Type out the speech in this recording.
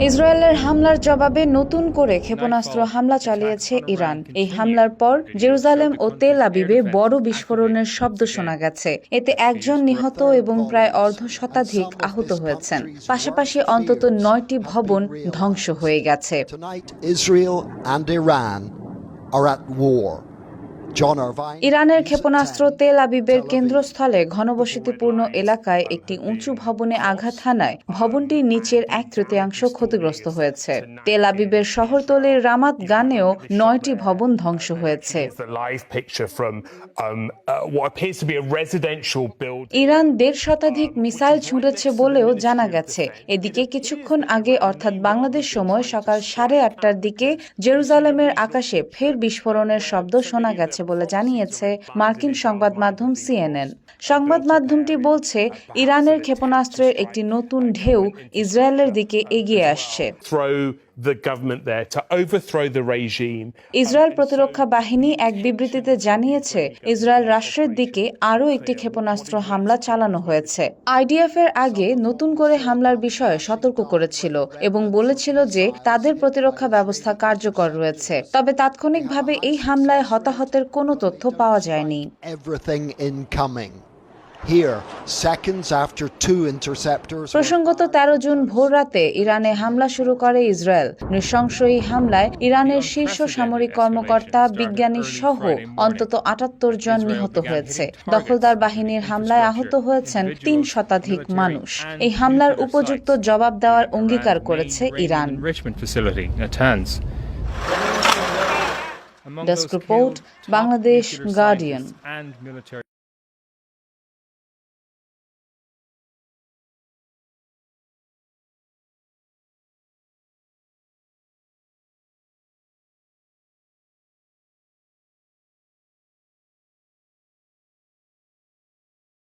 ইসরায়েলের হামলার জবাবে নতুন করে ক্ষেপণাস্ত্র হামলা চালিয়েছে ইরান। এই হামলার পর জেরুজালেম ও তেল আবিবে বড় বিস্ফোরণের শব্দ শোনা গেছে। এতে একজন নিহত এবং প্রায় অর্ধশতাধিক আহত হয়েছেন। পাশাপাশি অন্তত 9টি ভবন ধ্বংস হয়ে গেছে। ইরানের ক্ষেপণাস্ত্র তেল আবিবের কেন্দ্রস্থলে ঘনবসতিপূর্ণ এলাকায় একটি উঁচু ভবনে আঘাত হানায় ভবনটির নিচের 1/3 ক্ষতিগ্রস্ত হয়েছে। তেল আবিবের শহরতলির রামাত গানেও 9টি ভবন ধ্বংস হয়েছে। ইরান 1.5 শতাধিক মিসাইল ছুঁড়েছে বলেও জানা গেছে। এদিকে কিছুক্ষণ আগে অর্থাৎ বাংলাদেশ সময় সকাল 8:30টার দিকে জেরুজালেমের আকাশে ফের বিস্ফোরণের শব্দ শোনা গেছে বলে জানিয়েছে মার্কিন সংবাদ মাধ্যম CNN। সংবাদ মাধ্যমটি বলছে, ইরানের ক্ষেপণাস্ত্রের একটি নতুন ঢেউ ইসরায়েলের দিকে এগিয়ে আসছে। ইসরায়েল প্রতিরক্ষা বাহিনী এক বিবৃতিতে জানিয়েছে, ইসরায়েল রাষ্ট্রের দিকে আরও একটি ক্ষেপণাস্ত্র হামলা চালানো হয়েছে। IDF এর আগে নতুন করে হামলার বিষয়ে সতর্ক করেছিল এবং বলেছিল যে তাদের প্রতিরক্ষা ব্যবস্থা কার্যকর রয়েছে। তবে তাৎক্ষণিকভাবে এই হামলায় হতাহতের কোনো তথ্য পাওয়া যায়নি। প্রসঙ্গত 13 জুন ভোররাতে ইরানে হামলা শুরু করে ইসরায়েল। নৃশংস এই হামলায় ইরানের শীর্ষ সামরিক কর্মকর্তা, বিজ্ঞানী সহ অন্তত 78 জন নিহত হয়েছে। দখলদার বাহিনীর হামলায় আহত হয়েছেন 3 শতাধিক মানুষ। এই হামলার উপযুক্ত জবাব দেওয়ার অঙ্গীকার করেছে Iran. Desk report, Bangladesh guardian.